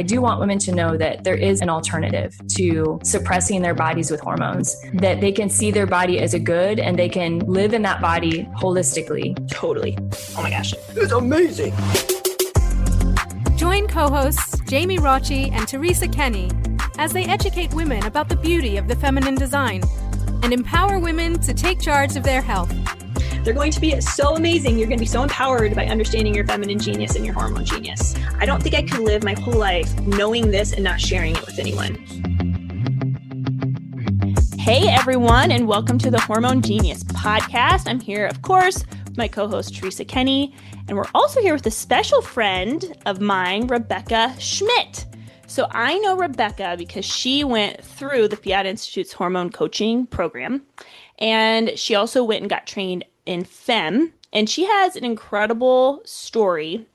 I do want women to know that there is an alternative to suppressing their bodies with hormones, that they can see their body as a good and they can live in that body holistically. Totally. Oh my gosh, it's amazing. Join co-hosts Jamie Rocci and Teresa Kenny as they educate women about the beauty of the feminine design and empower women to take charge of their health. They're going to be so amazing. You're going to be so empowered by understanding your feminine genius and your hormone genius. I don't think I could live my whole life knowing this and not sharing it with anyone. Hey, everyone, and welcome to the Hormone Genius Podcast. I'm here, of course, with my co-host, Teresa Kenny, and we're also here with a special friend of mine, Rebecca Schmidt. So I know Rebecca because she went through the Fiat Institute's hormone coaching program, and she also went and got trained in FEM, and she has an incredible story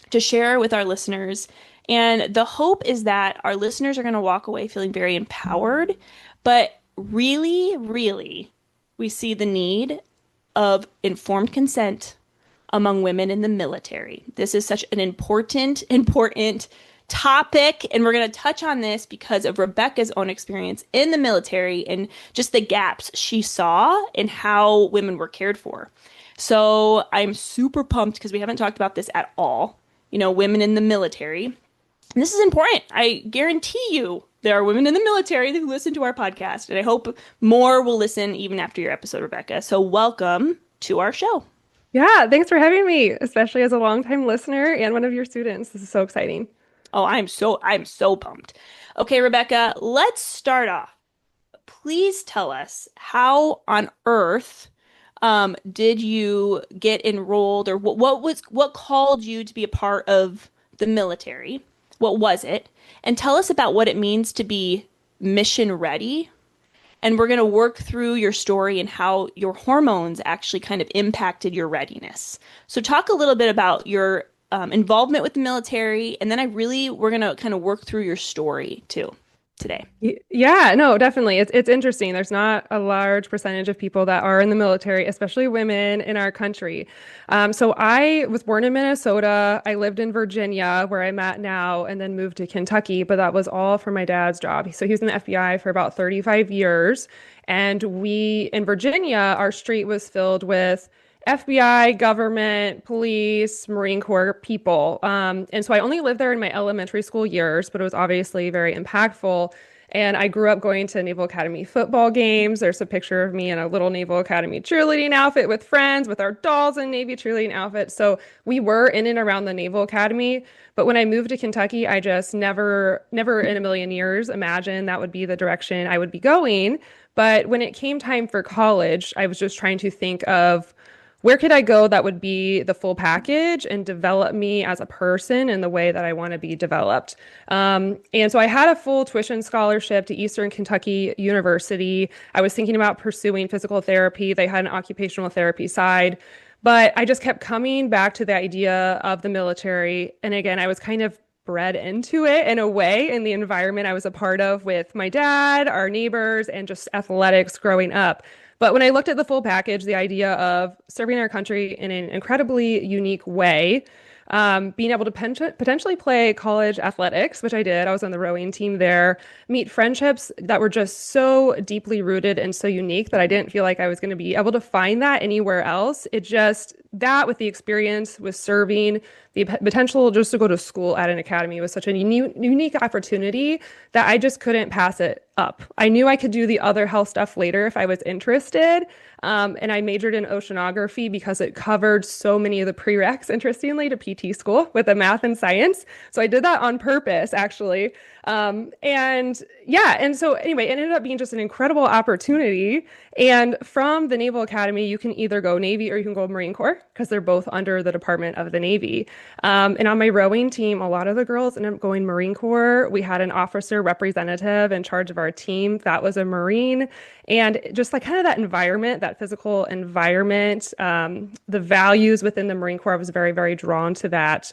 to share with our listeners. And the hope is that our listeners are going to walk away feeling very empowered, but really, we see the need of informed consent among women in the military. This is such an important topic, and we're going to touch on this because of Rebecca's own experience in the military and just the gaps she saw in how women were cared for. So I'm super pumped because we haven't talked about this at all. You know, women in the military. And this is important. I guarantee you there are women in the military who listen to our podcast, and I hope more will listen even after your episode, Rebecca. So welcome to our show. Yeah, thanks for having me, especially as a longtime listener and one of your students. This is so exciting. Oh, I'm so pumped. Okay, Rebecca, let's start off. Please tell us, how on earth did you get enrolled, or what called you to be a part of the military? What was it? And tell us about what it means to be mission ready. And we're going to work through your story and how your hormones actually kind of impacted your readiness. So talk a little bit about your involvement with the military, and then we're going to kind of work through your story too today. Yeah, no, definitely. It's interesting. There's not a large percentage of people that are in the military, especially women in our country. So I was born in Minnesota. I lived in Virginia, where I'm at now, and then moved to Kentucky, but that was all for my dad's job. So he was in the FBI for about 35 years. And in Virginia, our street was filled with FBI, government, police, Marine Corps people. And so I only lived there in my elementary school years, but it was obviously very impactful. And I grew up going to Naval Academy football games. There's a picture of me in a little Naval Academy cheerleading outfit with friends, with our dolls in Navy cheerleading outfits. So we were in and around the Naval Academy. But when I moved to Kentucky, I just never in a million years imagined that would be the direction I would be going. But when it came time for college, I was just trying to think of, where could I go that would be the full package and develop me as a person in the way that I want to be developed? And so I had a full tuition scholarship to Eastern Kentucky University. I was thinking about pursuing physical therapy. They had an occupational therapy side, but I just kept coming back to the idea of the military. And again, I was kind of bred into it in a way, in the environment I was a part of with my dad, our neighbors, and just athletics growing up. But when I looked at the full package, the idea of serving our country in an incredibly unique way, being able to potentially play college athletics, which I did. I was on the rowing team there, meet friendships that were just so deeply rooted and so unique that I didn't feel like I was going to be able to find that anywhere else. That with the experience with serving, the potential just to go to school at an academy was such a unique opportunity that I just couldn't pass it up. I knew I could do the other health stuff later if I was interested. And I majored in oceanography because it covered so many of the prereqs, interestingly, to PT school with the math and science. So I did that on purpose, actually. And so anyway, it ended up being just an incredible opportunity. And from the Naval Academy, you can either go Navy or you can go Marine Corps, because they're both under the Department of the Navy. And on my rowing team, a lot of the girls ended up going Marine Corps. We had an officer representative in charge of our team that was a Marine. And just like kind of that environment, that physical environment, the values within the Marine Corps, I was very, very drawn to that.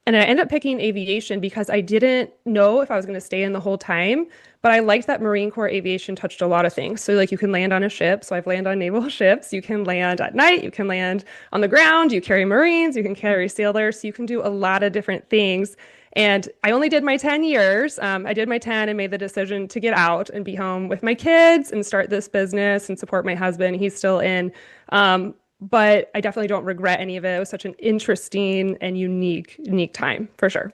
And I ended up picking aviation because I didn't know if I was going to stay in the whole time, but I liked that Marine Corps aviation touched a lot of things. So like you can land on a ship. So I've landed on naval ships. You can land at night. You can land on the ground. You carry Marines. You can carry sailors. So you can do a lot of different things. And I only did my 10 years. I did my 10 and made the decision to get out and be home with my kids and start this business and support my husband. He's still in. But I definitely don't regret any of it. It was such an interesting and unique time for sure.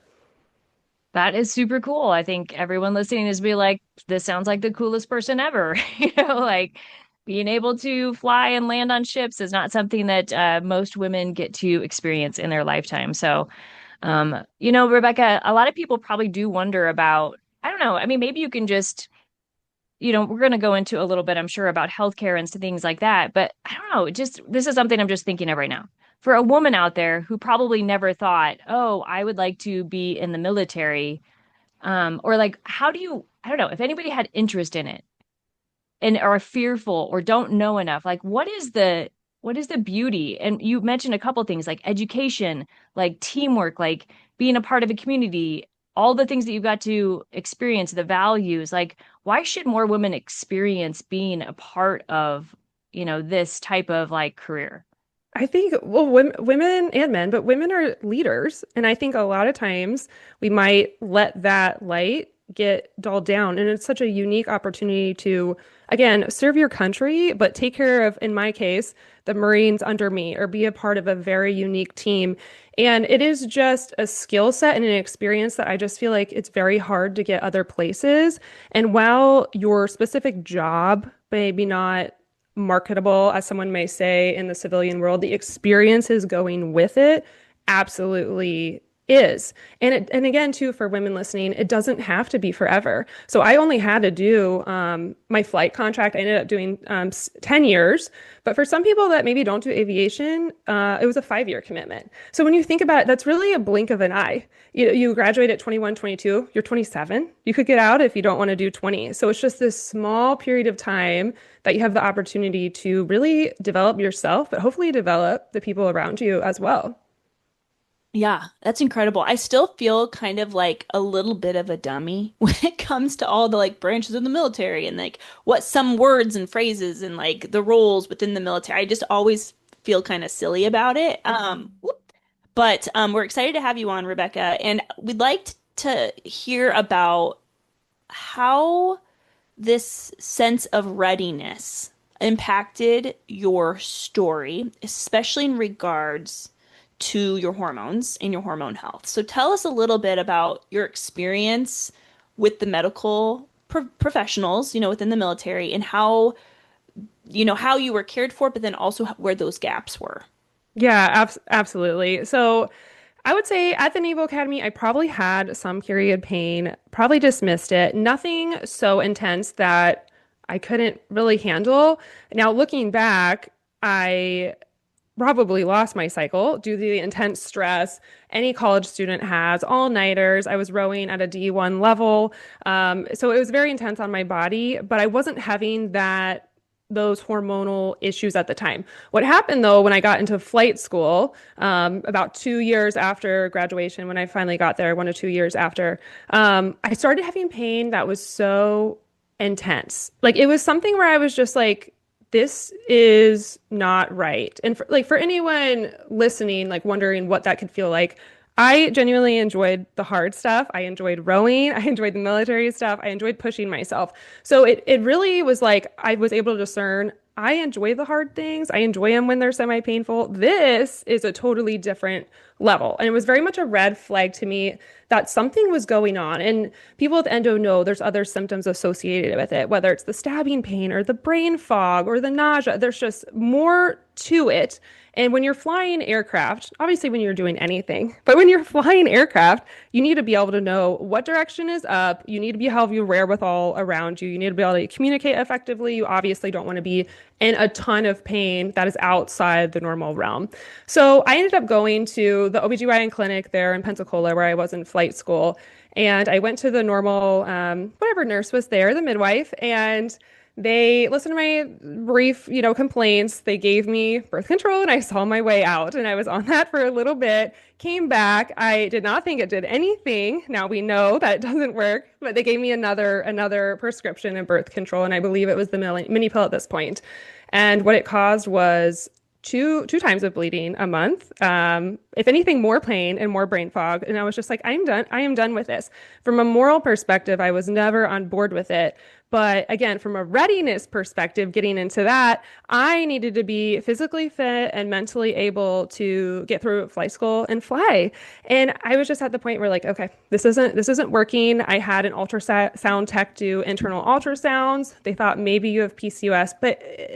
That is super cool. I think everyone listening is be like, this sounds like the coolest person ever. Like being able to fly and land on ships is not something that most women get to experience in their lifetime. So, Rebecca, a lot of people probably do wonder about, I don't know, I mean, maybe you can just, we're going to go into a little bit, I'm sure, about healthcare and things like that. But I don't know, this is something I'm just thinking of right now. For a woman out there who probably never thought, oh, I would like to be in the military, or like, I don't know, if anybody had interest in it and are fearful or don't know enough, like what is the beauty? And you mentioned a couple things like education, like teamwork, like being a part of a community, all the things that you've got to experience, the values, like why should more women experience being a part of, this type of like career? I think, well, women and men, but women are leaders. And I think a lot of times we might let that light get dulled down. And it's such a unique opportunity to, again, serve your country, but take care of, in my case, the Marines under me or be a part of a very unique team. And it is just a skill set and an experience that I just feel like it's very hard to get other places. And while your specific job maybe not marketable, as someone may say in the civilian world, the experiences going with it absolutely is. And again, too, for women listening, it doesn't have to be forever. So I only had to do my flight contract. I ended up doing 10 years. But for some people that maybe don't do aviation, it was a 5-year commitment. So when you think about it, that's really a blink of an eye. You graduate at 21, 22, you're 27. You could get out if you don't want to do 20. So it's just this small period of time that you have the opportunity to really develop yourself, but hopefully develop the people around you as well. Yeah, that's incredible. I still feel kind of like a little bit of a dummy when it comes to all the like branches of the military and like what some words and phrases and like the roles within the military. I just always feel kind of silly about it. But we're excited to have you on, Rebecca, and we'd like to hear about how this sense of readiness impacted your story, especially in regards to your hormones and your hormone health. So tell us a little bit about your experience with the medical professionals, within the military and how you were cared for, but then also where those gaps were. Yeah, absolutely. So I would say at the Naval Academy, I probably had some period pain, probably dismissed it. Nothing so intense that I couldn't really handle. Now, looking back, I probably lost my cycle due to the intense stress any college student has, all-nighters. I was rowing at a D1 level. So it was very intense on my body, but I wasn't having those hormonal issues at the time. What happened though, when I got into flight school, about 2 years after graduation, when I finally got there, 1 to 2 years after, I started having pain that was so intense. Like it was something where I was just like, this is not right. And for anyone listening, like wondering what that could feel like, I genuinely enjoyed the hard stuff. I enjoyed rowing. I enjoyed the military stuff. I enjoyed pushing myself. So it really was like I was able to discern, I enjoy the hard things. I enjoy them when they're semi-painful. This is a totally different level. And it was very much a red flag to me that something was going on. And people with endo know there's other symptoms associated with it, whether it's the stabbing pain or the brain fog or the nausea. There's just more to it. And when you're flying aircraft, obviously when you're doing anything, but when you're flying aircraft, you need to be able to know what direction is up. You need to be have your wherewithal around you. You need to be able to communicate effectively. You obviously don't want to be in a ton of pain that is outside the normal realm. So I ended up going to the OBGYN clinic there in Pensacola where I was in flight school. And I went to the normal, whatever nurse was there, the midwife, and They listened to my brief, complaints. They gave me birth control and I saw my way out. And I was on that for a little bit, came back. I did not think it did anything. Now we know that it doesn't work, but they gave me another prescription in birth control. And I believe it was the mini pill at this point. And what it caused was two times of bleeding a month. If anything, more pain and more brain fog. And I was just like, I am done with this. From a moral perspective, I was never on board with it. But again, from a readiness perspective, getting into that, I needed to be physically fit and mentally able to get through flight school and fly. And I was just at the point where like, okay, this isn't working. I had an ultrasound tech do internal ultrasounds. They thought maybe you have PCOS,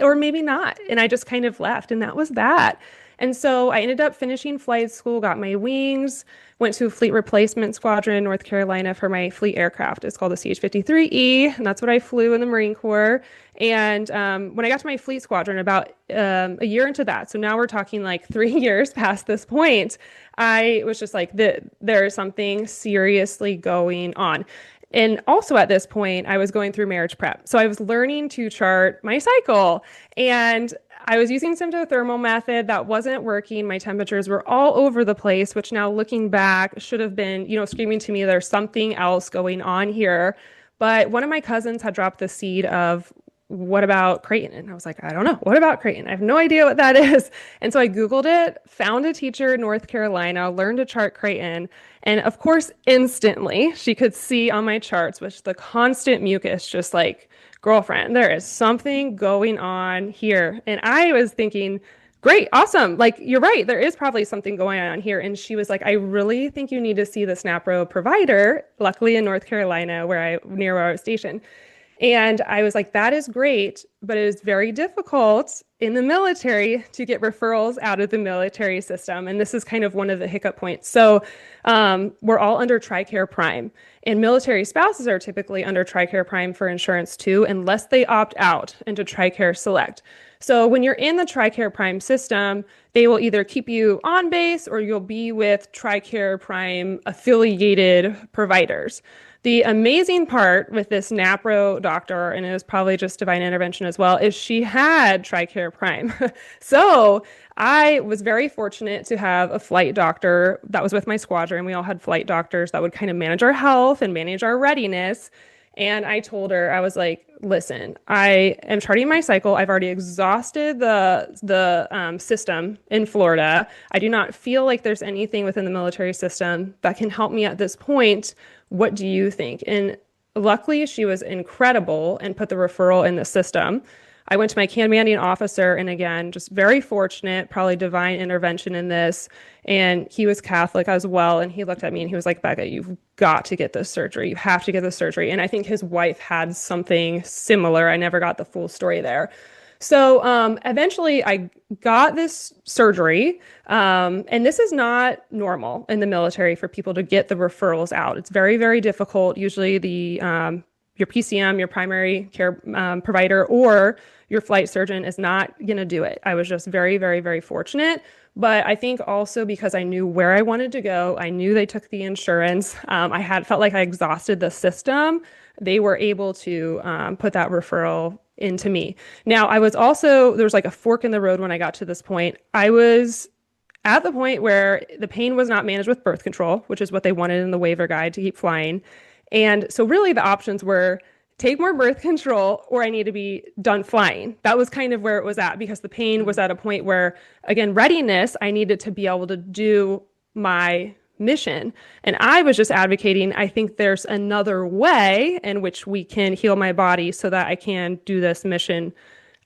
or maybe not. And I just kind of left, and that was that. And so I ended up finishing flight school, got my wings, went to a fleet replacement squadron in North Carolina for my fleet aircraft. It's called the CH-53E, and that's what I flew in the Marine Corps. And when I got to my fleet squadron, about a year into that, so now we're talking like 3 years past this point, I was just like, there is something seriously going on. And also at this point, I was going through marriage prep. So I was learning to chart my cycle, and I was using symptothermal method that wasn't working. My temperatures were all over the place, which now looking back should have been, screaming to me, there's something else going on here. But one of my cousins had dropped the seed of, what about Creighton? And I was like, I don't know. What about Creighton? I have no idea what that is. And so I Googled it, found a teacher in North Carolina, learned to chart Creighton. And of course, instantly she could see on my charts, which the constant mucus, just like, girlfriend, there is something going on here. And I was thinking, great, awesome. Like, you're right. There is probably something going on here. And she was like, I really think you need to see the SNAPRO provider, luckily in North Carolina, near where I was stationed. And I was like, that is great, but it is very difficult in the military to get referrals out of the military system. And this is kind of one of the hiccup points. So we're all under TRICARE Prime, and military spouses are typically under TRICARE Prime for insurance too, unless they opt out into TRICARE Select. So when you're in the TRICARE Prime system, they will either keep you on base or you'll be with TRICARE Prime affiliated providers. The amazing part with this NAPRO doctor, and it was probably just divine intervention as well, is she had TRICARE Prime. So I was very fortunate to have a flight doctor that was with my squadron. We all had flight doctors that would kind of manage our health and manage our readiness. And I told her, I was like, listen, I am charting my cycle. I've already exhausted the system in Florida. I do not feel like there's anything within the military system that can help me at this point. What do you think? And luckily, she was incredible and put the referral in the system. I went to my commanding officer, and again, just very fortunate, probably divine intervention in this. And he was Catholic as well. And he looked at me and he was like, Becca, you've got to get this surgery. You have to get this surgery. And I think his wife had something similar. I never got the full story there. So eventually I got this surgery, and this is not normal in the military for people to get the referrals out. It's very, very difficult. Usually your PCM, your primary care provider, or your flight surgeon is not going to do it. I was just very, very, very fortunate. But I think also because I knew where I wanted to go, I knew they took the insurance. I had felt like I exhausted the system. They were able to put that referral into me. Now, there was like a fork in the road when I got to this point. I was at the point where the pain was not managed with birth control, which is what they wanted in the waiver guide to keep flying. And so really the options were take more birth control or I need to be done flying. That was kind of where it was at, because the pain was at a point where, again, readiness, I needed to be able to do my mission. And I was just advocating, I think there's another way in which we can heal my body so that I can do this mission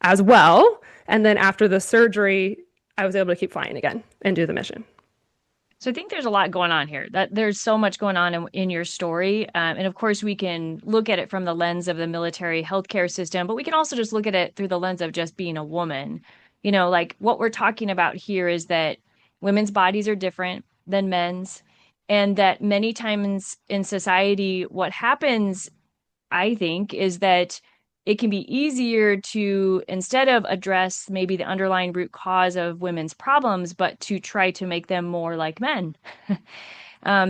as well. And then after the surgery, I was able to keep flying again and do the mission. So I think there's a lot going on here. That there's so much going on in your story. And of course, we can look at it from the lens of the military healthcare system, but we can also just look at it through the lens of just being a woman. Like what we're talking about here is that women's bodies are different than men's, and that many times in society, what happens, I think, is that it can be easier to, instead of address maybe the underlying root cause of women's problems, but to try to make them more like men.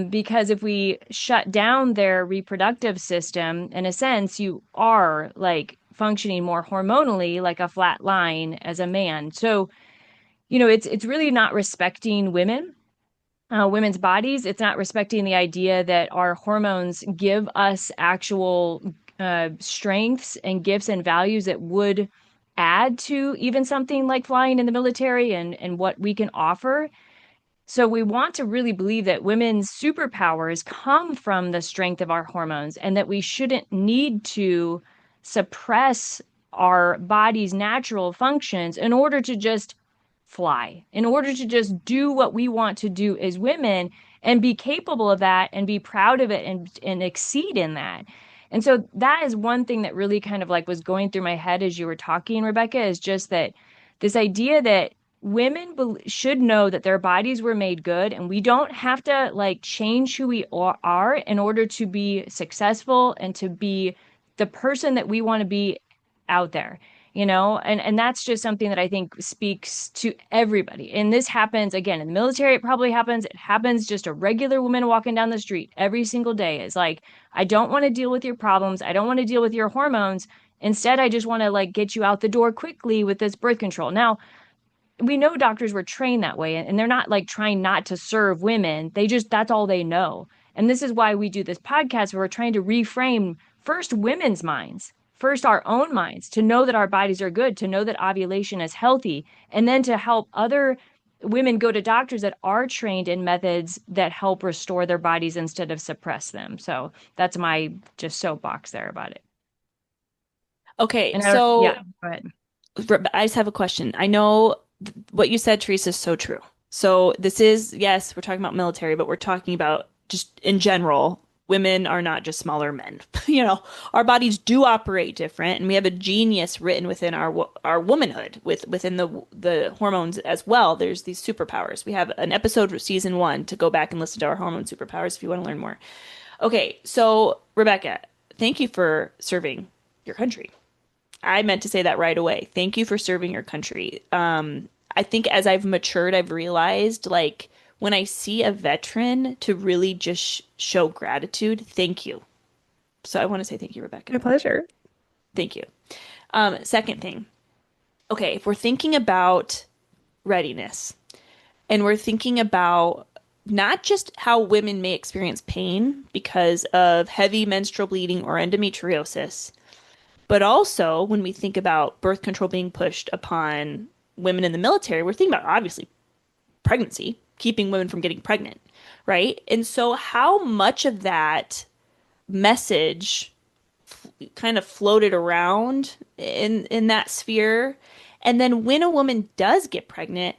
Because if we shut down their reproductive system, in a sense, you are like functioning more hormonally, like a flat line as a man. So, it's really not respecting women's bodies. It's not respecting the idea that our hormones give us actual strengths and gifts and values that would add to even something like flying in the military and what we can offer. So we want to really believe that women's superpowers come from the strength of our hormones and that we shouldn't need to suppress our body's natural functions in order to just fly, in order to just do what we want to do as women and be capable of that and be proud of it and exceed in that. And so that is one thing that really kind of like was going through my head as you were talking, Rebecca, is just that this idea that women should know that their bodies were made good and we don't have to like change who we are in order to be successful and to be the person that we want to be out there. And that's just something that I think speaks to everybody. And this happens, again, in the military, it probably happens. It happens just a regular woman walking down the street every single day. It's like, I don't want to deal with your problems. I don't want to deal with your hormones. Instead, I just want to like get you out the door quickly with this birth control. Now, we know doctors were trained that way, and they're not like trying not to serve women. That's all they know. And this is why we do this podcast where we're trying to reframe first women's minds. First, our own minds, to know that our bodies are good, to know that ovulation is healthy, and then to help other women go to doctors that are trained in methods that help restore their bodies instead of suppress them. So that's my just soapbox there about it. Okay, And so yeah, go ahead. I just have a question. I know what you said, Teresa, is so true. So this is, yes, we're talking about military, but we're talking about just in general. Women are not just smaller men. Our bodies do operate different, and we have a genius written within our womanhood, within the hormones as well. There's these superpowers. We have an episode for season 1 to go back and listen to our hormone superpowers if you want to learn more. Okay, so Rebecca, thank you for serving your country. I meant to say that right away. Thank you for serving your country. I think as I've matured, I've realized like, when I see a veteran, to really just show gratitude, thank you. So I want to say thank you, Rebecca. My pleasure. Thank you. Second thing. Okay, if we're thinking about readiness and we're thinking about not just how women may experience pain because of heavy menstrual bleeding or endometriosis, but also when we think about birth control being pushed upon women in the military, we're thinking about obviously pregnancy, keeping women from getting pregnant, right? And so how much of that message kind of floated around in that sphere? And then when a woman does get pregnant,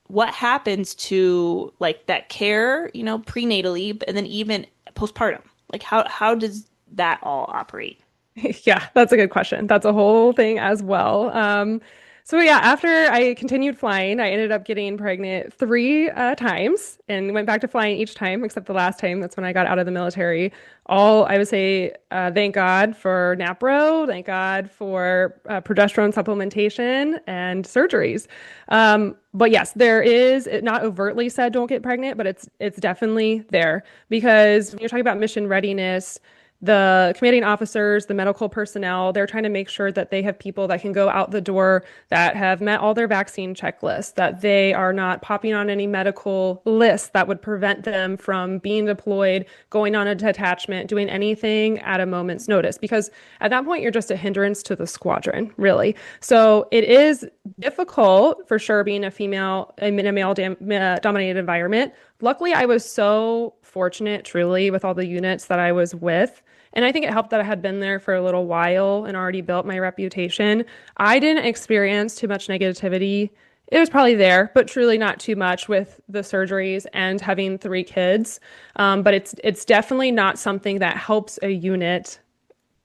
what happens to like that care, prenatally, and then even postpartum? Like how does that all operate? Yeah, that's a good question. That's a whole thing as well. So yeah, after I continued flying, I ended up getting pregnant 3 times and went back to flying each time, except the last time. That's when I got out of the military. I would say, thank God for NAPRO, thank God for progesterone supplementation and surgeries. But yes, there is, it not overtly said don't get pregnant, but it's definitely there, because when you're talking about mission readiness, the commanding officers, the medical personnel, they're trying to make sure that they have people that can go out the door that have met all their vaccine checklists, that they are not popping on any medical lists that would prevent them from being deployed, going on a detachment, doing anything at a moment's notice. Because at that point, you're just a hindrance to the squadron, really. So it is difficult for sure being a female in a male-dominated environment. Luckily, I was so fortunate, truly, with all the units that I was with. And I think it helped that I had been there for a little while and already built my reputation. I didn't experience too much negativity. It was probably there, but truly not too much with the surgeries and having 3 kids. But it's definitely not something that helps a unit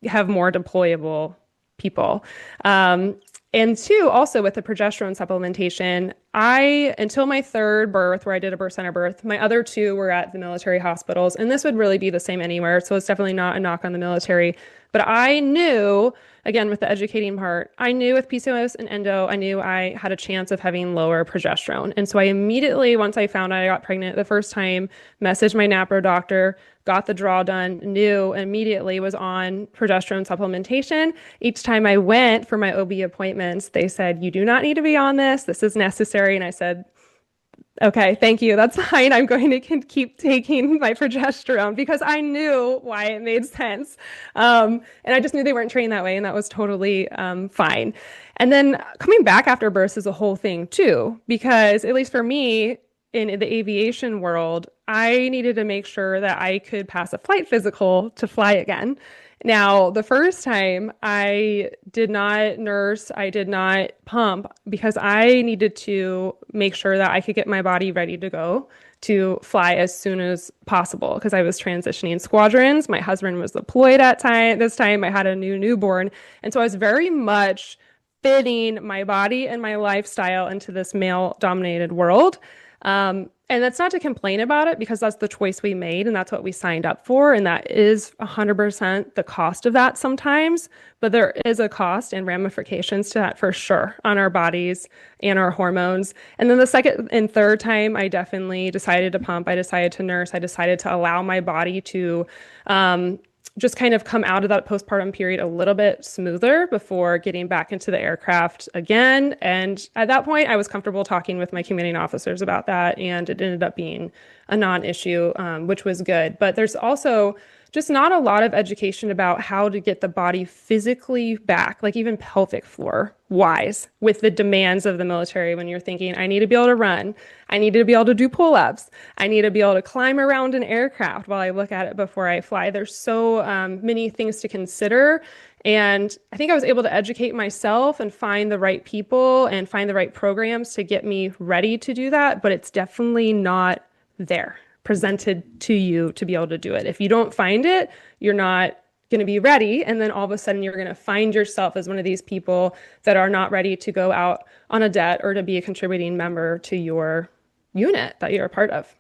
have more deployable people. And 2, also with the progesterone supplementation, until my third birth, where I did a birth center birth, my other two were at the military hospitals, and this would really be the same anywhere. So it's definitely not a knock on the military. But I knew, again, with the educating part, I knew with PCOS and endo, I knew I had a chance of having lower progesterone. And so I immediately, once I found out I got pregnant the first time, messaged my NAPRO doctor, got the draw done, knew immediately, was on progesterone supplementation. Each time I went for my OB appointments, they said, you do not need to be on this. This is necessary. And I said, okay, thank you. That's fine. I'm going to keep taking my progesterone because I knew why it made sense. And I just knew they weren't trained that way, and that was totally fine. And then coming back after birth is a whole thing too, because at least for me, in the aviation world, I needed to make sure that I could pass a flight physical to fly again. Now, the first time I did not nurse, I did not pump because I needed to make sure that I could get my body ready to go to fly as soon as possible because I was transitioning squadrons. My husband was deployed at this time. I had a newborn. And so I was very much fitting my body and my lifestyle into this male-dominated world. And that's not to complain about it because that's the choice we made and that's what we signed up for. And that is 100% the cost of that sometimes, but there is a cost and ramifications to that for sure on our bodies and our hormones. And then the second and third time, I definitely decided to pump. I decided to nurse. I decided to allow my body to, just kind of come out of that postpartum period a little bit smoother before getting back into the aircraft again. And at that point, I was comfortable talking with my commanding officers about that, and it ended up being a non-issue, which was good. But there's also just not a lot of education about how to get the body physically back, like even pelvic floor wise, with the demands of the military. When you're thinking, I need to be able to run, I need to be able to do pull-ups, I need to be able to climb around an aircraft while I look at it before I fly. There's so many things to consider. And I think I was able to educate myself and find the right people and find the right programs to get me ready to do that. But it's definitely not there presented to you to be able to do it. If you don't find it, you're not going to be ready. And then all of a sudden you're going to find yourself as one of these people that are not ready to go out on a det or to be a contributing member to your unit that you're a part of.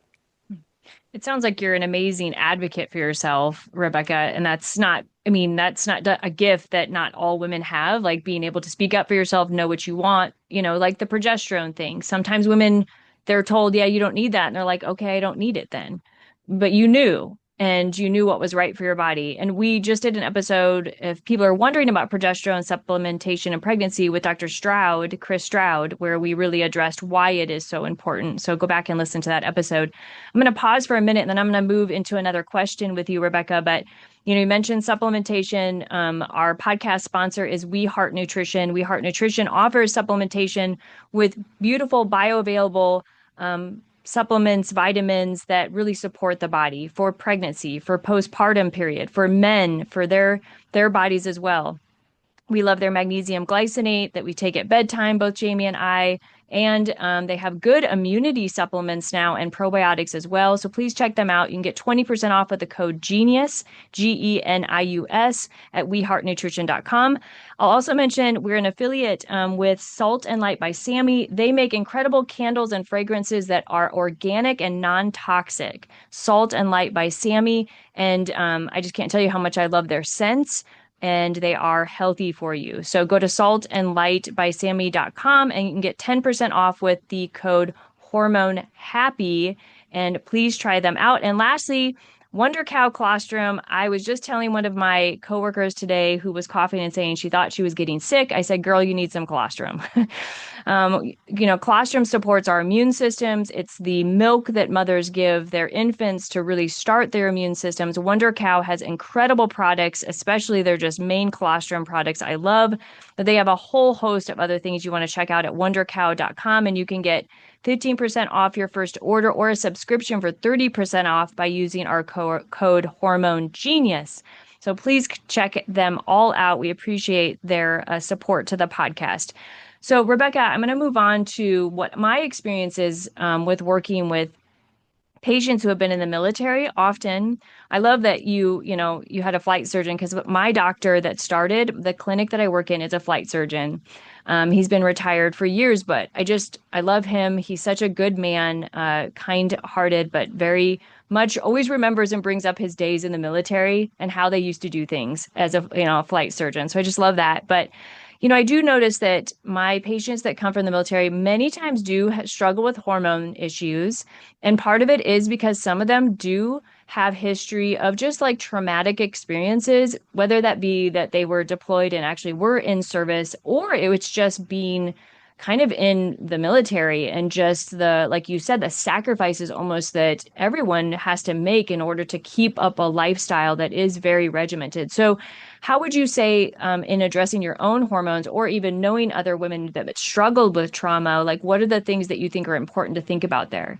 It sounds like you're an amazing advocate for yourself, Rebecca. And that's not a gift that not all women have, like being able to speak up for yourself, know what you want, like the progesterone thing. Sometimes women, they're told, yeah, you don't need that. And they're like, okay, I don't need it then. But you knew what was right for your body. And we just did an episode, if people are wondering about progesterone supplementation and pregnancy, with Dr. Chris Stroud, where we really addressed why it is so important. So go back and listen to that episode. I'm going to pause for a minute and then I'm going to move into another question with you, Rebecca. But you mentioned supplementation. Our podcast sponsor is We Heart Nutrition. We Heart Nutrition offers supplementation with beautiful bioavailable supplements, vitamins that really support the body for pregnancy, for postpartum period, for men, for their bodies as well. We love their magnesium glycinate that we take at bedtime, both Jamie and I. And they have good immunity supplements now and probiotics as well. So please check them out. You can get 20% off with the code GENIUS, GENIUS, at weheartnutrition.com. I'll also mention we're an affiliate with Salt and Light by Sammy. They make incredible candles and fragrances that are organic and non-toxic. Salt and Light by Sammy. And I just can't tell you how much I love their scents. And they are healthy for you. So go to saltandlightbysammy.com and you can get 10% off with the code HormoneHappy. And please try them out. And lastly, Wonder Cow colostrum. I was just telling one of my coworkers today who was coughing and saying she thought she was getting sick. I said, girl, you need some colostrum. Colostrum supports our immune systems. It's the milk that mothers give their infants to really start their immune systems. Wonder Cow has incredible products, especially their just main colostrum products I love. But they have a whole host of other things you want to check out at wondercow.com, and you can get 15% off your first order or a subscription for 30% off by using our code Hormone Genius. So please check them all out. We appreciate their support to the podcast. So Rebecca, I'm going to move on to what my experience is with working with patients who have been in the military. Often, I love that you had a flight surgeon, because my doctor that started the clinic that I work in is a flight surgeon. He's been retired for years, but I love him. He's such a good man, kind-hearted, but very much always remembers and brings up his days in the military and how they used to do things as a flight surgeon. So I just love that. But I do notice that my patients that come from the military many times do struggle with hormone issues. And part of it is because some of them do have history of just like traumatic experiences, whether that be that they were deployed and actually were in service, or it was just being kind of in the military and just like you said, the sacrifices almost that everyone has to make in order to keep up a lifestyle that is very regimented. So how would you say in addressing your own hormones or even knowing other women that struggled with trauma, like what are the things that you think are important to think about there?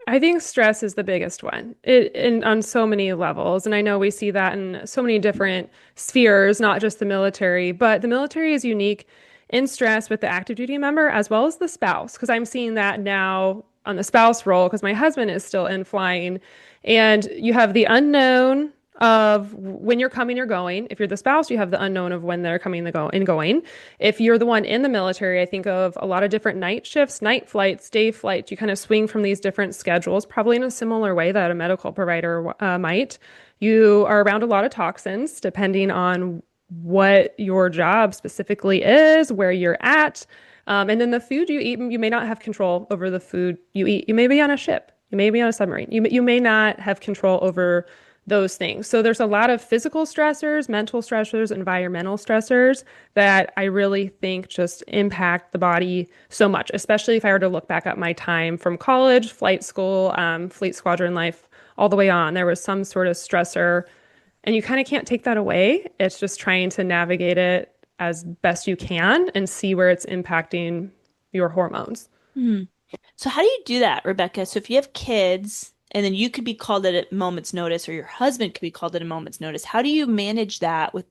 I think stress is the biggest one on so many levels. And I know we see that in so many different spheres, not just the military, but the military is unique in stress with the active duty member as well as the spouse, because I'm seeing that now on the spouse role because my husband is still in flying. And you have the unknown of when you're coming or going. If you're the spouse, you have the unknown of when they're coming and going. If you're the one in the military, I think of a lot of different night shifts, night flights, day flights. You kind of swing from these different schedules, probably in a similar way that a medical provider might. You are around a lot of toxins, depending on what your job specifically is, where you're at. And then the food you eat, you may not have control over the food you eat. You may be on a ship. You may be on a submarine. You may not have control over those things. So there's a lot of physical stressors, mental stressors, environmental stressors that I really think just impact the body so much, especially if I were to look back at my time from college, flight school, fleet squadron life, all the way on. There was some sort of stressor. And you kind of can't take that away. It's just trying to navigate it as best you can and see where it's impacting your hormones. Mm. So how do you do that, Rebecca? So if you have kids and then you could be called at a moment's notice or your husband could be called at a moment's notice, how do you manage that with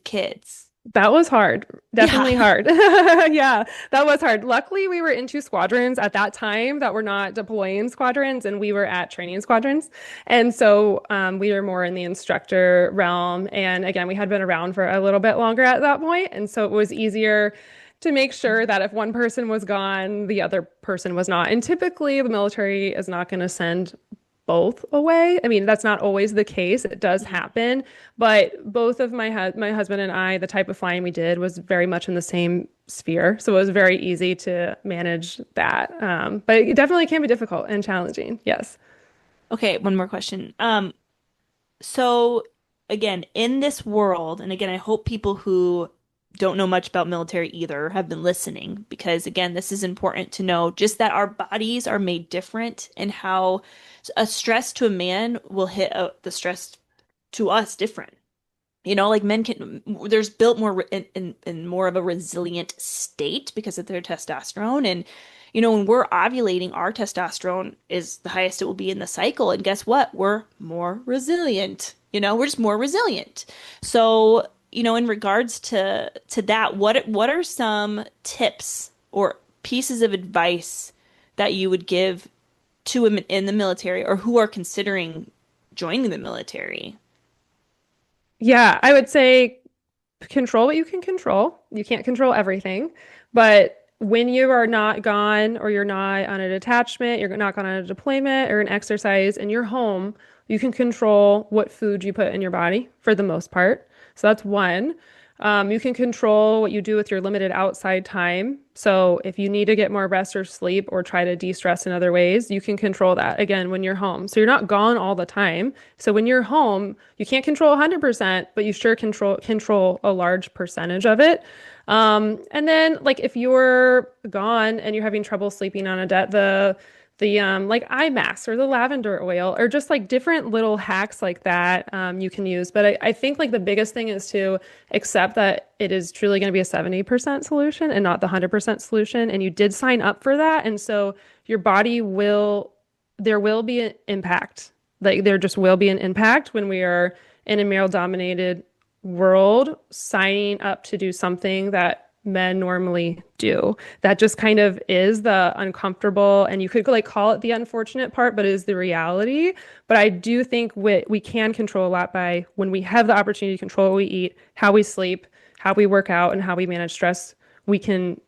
kids? That was hard. Definitely hard. Yeah, that was hard. Luckily, we were in 2 squadrons at that time that were not deploying squadrons, and we were at training squadrons. And so we were more in the instructor realm. And again, we had been around for a little bit longer at that point. And so it was easier to make sure that if one person was gone, the other person was not. And typically, the military is not going to send both away. I mean, that's not always the case. It does happen, but both of my husband and I, the type of flying we did was very much in the same sphere. So it was very easy to manage that. But it definitely can be difficult and challenging. Yes. Okay, one more question. So again, in this world, and again, I hope people who don't know much about military either have been listening, because again, this is important to know, just that our bodies are made different and how a stress to a man will hit the stress to us different. Like men there's built more in more of a resilient state because of their testosterone. And, when we're ovulating, our testosterone is the highest it will be in the cycle. And guess what? We're more resilient. We're just more resilient. So, in regards to that, what are some tips or pieces of advice that you would give to women in the military or who are considering joining the military? Yeah, I would say control what you can control. You can't control everything, but when you are not gone or you're not on a detachment, you're not gone on a deployment or an exercise and you're home, you can control what food you put in your body for the most part. So that's one. You can control what you do with your limited outside time. So if you need to get more rest or sleep or try to de-stress in other ways, you can control that again when you're home. So you're not gone all the time. So when you're home, you can't control 100%, but you sure control a large percentage of it. And then like if you're gone and you're having trouble sleeping on a deck, the like eye masks or the lavender oil or just like different little hacks like that you can use. But I think like the biggest thing is to accept that it is truly going to be a 70% solution and not the 100% solution. And you did sign up for that. And so your body there will be an impact. Like there just will be an impact when we are in a male dominated world signing up to do something that men normally do. That just kind of is the uncomfortable, and you could like call it the unfortunate part, but it is the reality. But I do think we can control a lot by when we have the opportunity to control what we eat, how we sleep, how we work out, and how we manage stress we can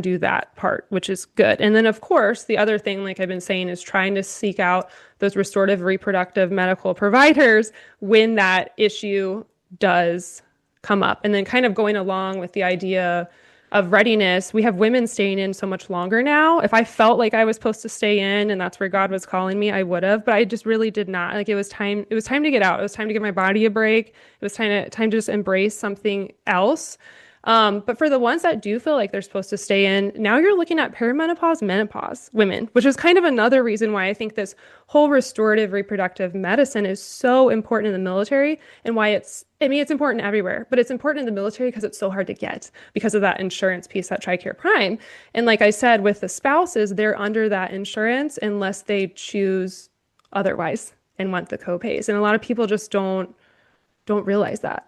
do that part, which is good. And then, of course, the other thing, like I've been saying, is trying to seek out those restorative reproductive medical providers when that issue does come up. And then kind of going along with the idea of readiness, we have women staying in so much longer now. If I felt like I was supposed to stay in and that's where God was calling me, I would have, but I just really did not. Like it was time to get out. It was time to give my body a break. It was time to just embrace something else. But for the ones that do feel like they're supposed to stay in, now you're looking at perimenopause, menopause women, which is kind of another reason why I think this whole restorative reproductive medicine is so important in the military, and why it's important everywhere, but it's important in the military because it's so hard to get because of that insurance piece, that TRICARE Prime. And like I said, with the spouses, they're under that insurance unless they choose otherwise and want the co-pays. And a lot of people just don't realize that.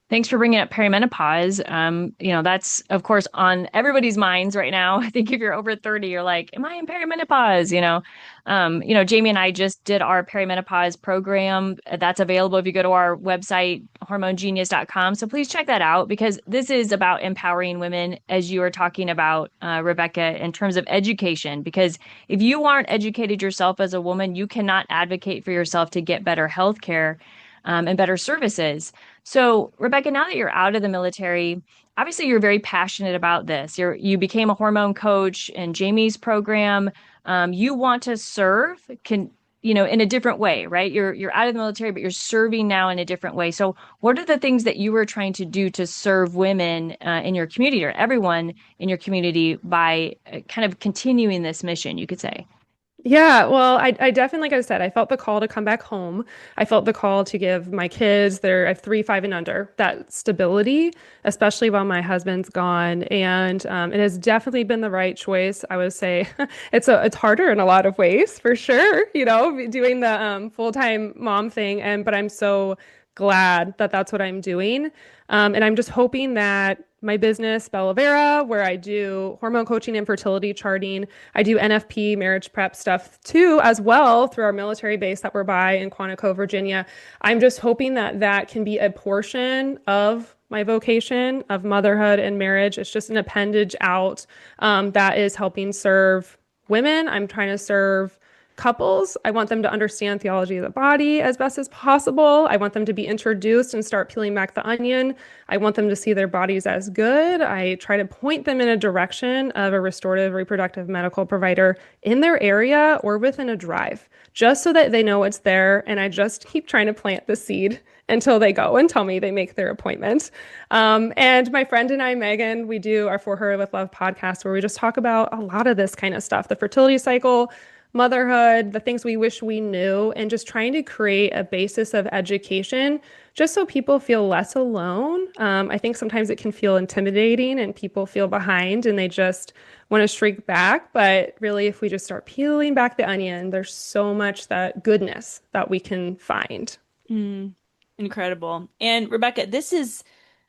Thanks for bringing up perimenopause. That's, of course, on everybody's minds right now. I think if you're over 30, you're like, am I in perimenopause? Jamie and I just did our perimenopause program. That's available if you go to our website, hormonegenius.com. So please check that out, because this is about empowering women, as you were talking about, Rebecca, in terms of education. Because if you aren't educated yourself as a woman, you cannot advocate for yourself to get better health care and better services. So, Rebecca, now that you're out of the military, obviously you're very passionate about this. You became a hormone coach in Jamie's program. You want to serve, in a different way, right? You're out of the military, but you're serving now in a different way. So, what are the things that you were trying to do to serve women in your community, or everyone in your community, by kind of continuing this mission, you could say? Yeah, well, I definitely, like I said, I felt the call to come back home. I felt the call to give my kids, I have 3, 5, and under, that stability, especially while my husband's gone. And it has definitely been the right choice. I would say it's harder in a lot of ways, for sure, doing the full-time mom thing. But I'm so glad that that's what I'm doing. And I'm just hoping that my business, Bella Vera, where I do hormone coaching and fertility charting, I do NFP, marriage prep stuff too, as well, through our military base that we're by in Quantico, Virginia. I'm just hoping that that can be a portion of my vocation of motherhood and marriage. It's just an appendage out that is helping serve women. I'm trying to serve couples. I want them to understand theology of the body as best as possible. I want them to be introduced and start peeling back the onion. I want them to see their bodies as good. I try to point them in a direction of a restorative reproductive medical provider in their area or within a drive, just so that they know it's there. And I just keep trying to plant the seed until they go and tell me they make their appointment. And my friend and I, Megan, we do our For Her With Love podcast, where we just talk about a lot of this kind of stuff, the fertility cycle, motherhood, the things we wish we knew, and just trying to create a basis of education just so people feel less alone. I think sometimes it can feel intimidating and people feel behind and they just want to shrink back. But really, if we just start peeling back the onion, there's so much that goodness that we can find. Incredible. And Rebecca,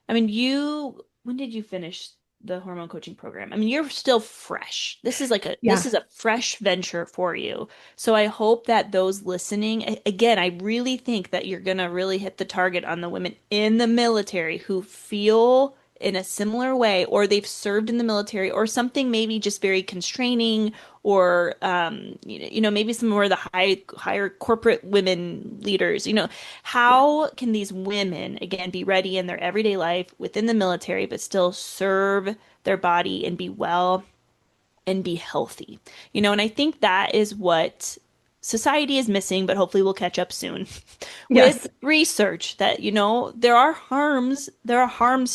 when did you finish the hormone coaching program? I mean, you're still fresh. This is this is a fresh venture for you. So I hope that those listening, again, I really think that you're going to really hit the target on the women in the military who feel in a similar way, or they've served in the military, or something maybe just very constraining, or maybe some more of the higher corporate women leaders. How can these women again be ready in their everyday life within the military, but still serve their body and be well and be healthy? And I think that is what society is missing, but hopefully we'll catch up soon with research that, there are harms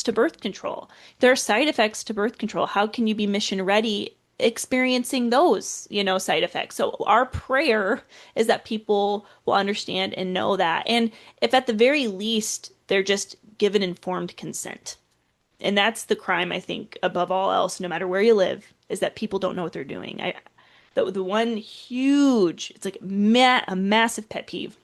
to birth control. There are side effects to birth control. How can you be mission ready experiencing those, side effects? So our prayer is that people will understand and know that. And if at the very least, they're just given informed consent. And that's the crime, I think, above all else, no matter where you live, is that people don't know what they're doing. The one huge, it's like a massive pet peeve.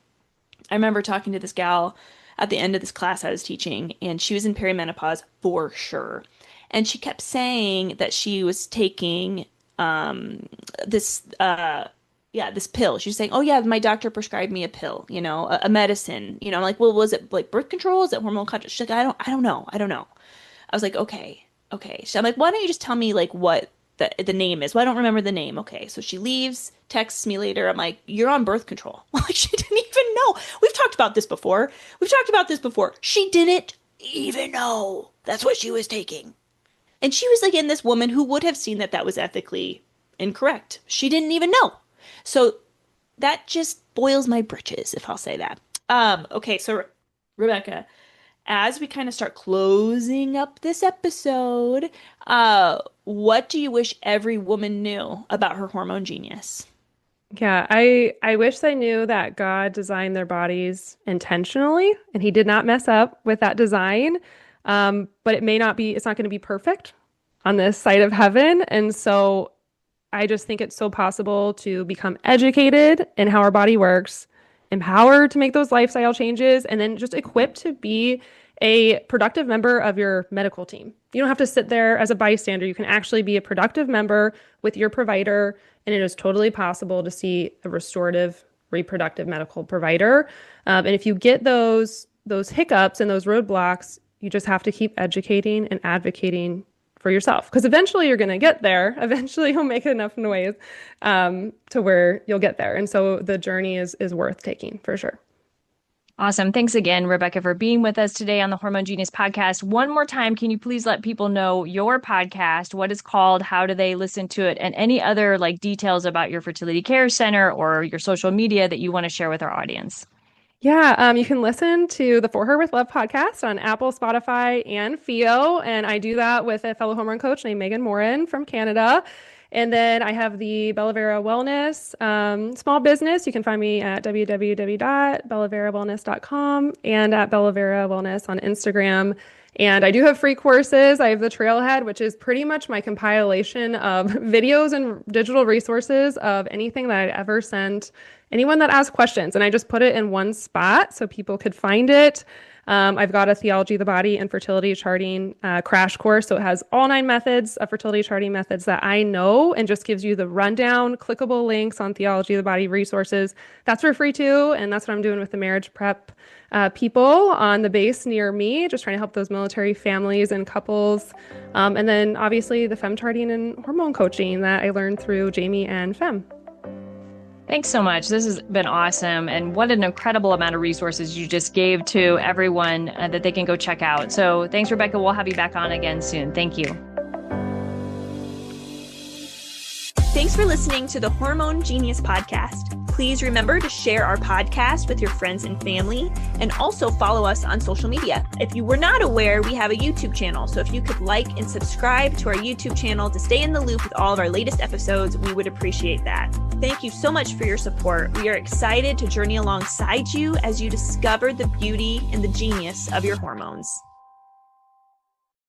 I remember talking to this gal at the end of this class I was teaching, and she was in perimenopause for sure. And she kept saying that she was taking this pill. She was saying, oh yeah, my doctor prescribed me a pill, a medicine. I'm like, well, was it like birth control? Is it hormone contraception? She's like, I don't know. I was like, okay, okay. So I'm like, why don't you just tell me like what the name is? Well, I don't remember the name. Okay. So she leaves, texts me later. I'm like, you're on birth control. Like, she didn't even know. We've talked about this before. She didn't even know that's what she was taking. And she was again this woman who would have seen that was ethically incorrect. She didn't even know. So that just boils my britches, if I'll say that. Okay, so Rebecca, as we kind of start closing up this episode, what do you wish every woman knew about her hormone genius? Yeah, I wish they knew that God designed their bodies intentionally and he did not mess up with that design. But it's not going to be perfect on this side of heaven. And so I just think it's so possible to become educated in how our body works, empowered to make those lifestyle changes, and then just equipped to be a productive member of your medical team. You don't have to sit there as a bystander. You can actually be a productive member with your provider, and it is totally possible to see a restorative, reproductive medical provider. And if you get those hiccups and those roadblocks, you just have to keep educating and advocating for yourself, because eventually you're going to get there. Eventually you'll make enough noise to where you'll get there. And so the journey is worth taking for sure. Awesome. Thanks again, Rebecca, for being with us today on the Hormone Genius Podcast. One more time, can you please let people know your podcast, what it's called, how do they listen to it, and any other like details about your fertility care center or your social media that you want to share with our audience? Yeah, you can listen to the For Her With Love podcast on Apple, Spotify, and Theo. And I do that with a fellow hormone coach named Megan Morin from Canada. And then I have the Bella Vera Wellness small business. You can find me at www.bellaverawellness.com and at Bella Vera Wellness on Instagram. And I do have free courses. I have the Trailhead, which is pretty much my compilation of videos and digital resources of anything that I'd ever sent anyone that asked questions. And I just put it in one spot so people could find it. I've got a Theology of the Body and fertility charting crash course. So it has all 9 methods of fertility charting methods that I know, and just gives you the rundown, clickable links on Theology of the Body resources. That's for free too. And that's what I'm doing with the marriage prep people on the base near me, just trying to help those military families and couples. And then obviously the fem charting and hormone coaching that I learned through Jamie and Fem. Thanks so much. This has been awesome. And what an incredible amount of resources you just gave to everyone that they can go check out. So thanks, Rebecca. We'll have you back on again soon. Thank you. Thanks for listening to the Hormone Genius Podcast. Please remember to share our podcast with your friends and family, and also follow us on social media. If you were not aware, we have a YouTube channel. So if you could like and subscribe to our YouTube channel to stay in the loop with all of our latest episodes, we would appreciate that. Thank you so much for your support. We are excited to journey alongside you as you discover the beauty and the genius of your hormones.